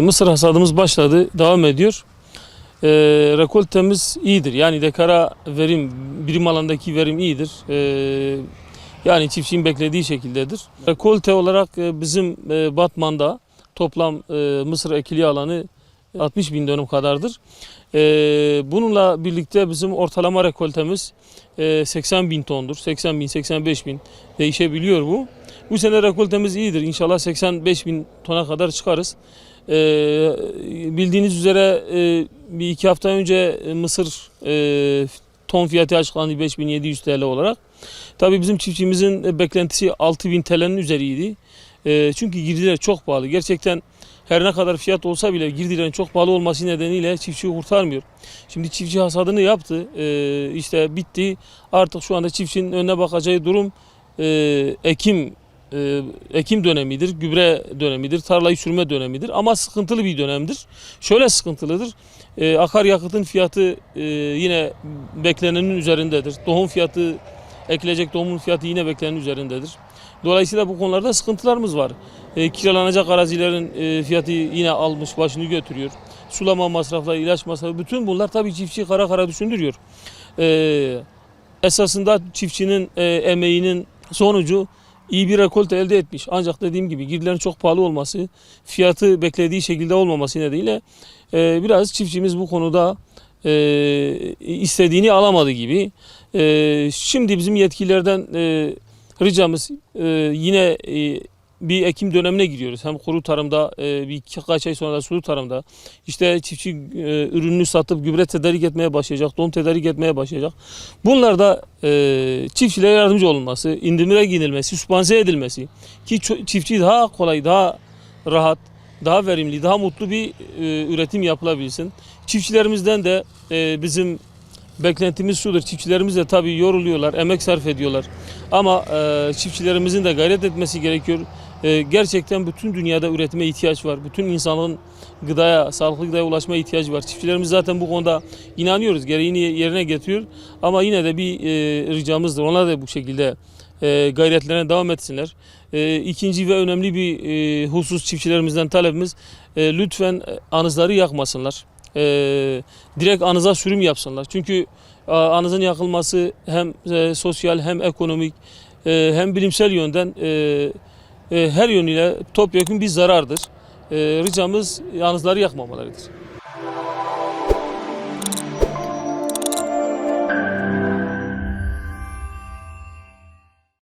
Mısır hasadımız başladı, devam ediyor. Rekoltemiz iyidir. Yani dekara verim, birim alandaki verim iyidir. Yani çiftçinin beklediği şekildedir. Rekolte olarak bizim Batman'da toplam mısır ekili alanı 60 bin dönüm kadardır. Bununla birlikte bizim ortalama rekoltemiz 80 bin tondur. 80 bin, 85 bin değişebiliyor bu. Bu sene rekoltemiz iyidir. İnşallah 85 bin tona kadar çıkarız. Bildiğiniz üzere bir iki hafta önce mısır ton fiyatı açıklandı 5700 TL olarak. Tabii bizim çiftçimizin beklentisi 6000 TL'nin üzeriydi. Çünkü girdiler çok pahalı. Gerçekten her ne kadar fiyat olsa bile girdilerin çok pahalı olması nedeniyle çiftçiyi kurtarmıyor. Şimdi çiftçi hasadını yaptı. İşte bitti. Artık şu anda çiftçinin önüne bakacağı durum ekim dönemidir, gübre dönemidir, tarlayı sürme dönemidir ama sıkıntılı bir dönemdir. Şöyle sıkıntılıdır, akaryakıtın fiyatı yine beklenenin üzerindedir. Tohum fiyatı, ekilecek tohumun fiyatı yine beklenenin üzerindedir. Dolayısıyla bu konularda sıkıntılarımız var. Kiralanacak arazilerin fiyatı yine almış başını götürüyor. Sulama masrafları, ilaç masrafları, bütün bunlar tabii çiftçiyi kara kara düşündürüyor. Esasında çiftçinin emeğinin sonucu iyi bir rekolte elde etmiş. Ancak dediğim gibi girdilerin çok pahalı olması, fiyatı beklediği şekilde olmaması nedeniyle biraz çiftçimiz bu konuda istediğini alamadı gibi. Şimdi bizim yetkililerden ricamız yine bir ekim dönemine giriyoruz. Hem kuru tarımda birkaç ay sonra da sulu tarımda işte çiftçi ürününü satıp gübre tedarik etmeye başlayacak, tohum tedarik etmeye başlayacak. Bunlarda çiftçilere yardımcı olunması, indirime gidilmesi, süspanse edilmesi ki çiftçi daha kolay, daha rahat, daha verimli, daha mutlu bir üretim yapılabilsin. Çiftçilerimizden de bizim beklentimiz şudur. Çiftçilerimiz de tabii yoruluyorlar, emek sarf ediyorlar. Ama çiftçilerimizin de gayret etmesi gerekiyor. Gerçekten bütün dünyada üretime ihtiyaç var. Bütün insanlığın gıdaya, sağlıklı gıdaya ulaşmaya ihtiyacı var. Çiftçilerimiz zaten bu konuda inanıyoruz, gereğini yerine getiriyor. Ama yine de bir ricamızdır. Onlar da bu şekilde gayretlerine devam etsinler. İkinci ve önemli bir husus çiftçilerimizden talebimiz lütfen anızları yakmasınlar. Direkt anıza sürüm yapsınlar. Çünkü anızın yakılması hem sosyal hem ekonomik hem bilimsel yönden her yönüyle topyekun bir zarardır. Ricamız anızları yakmamalarıdır.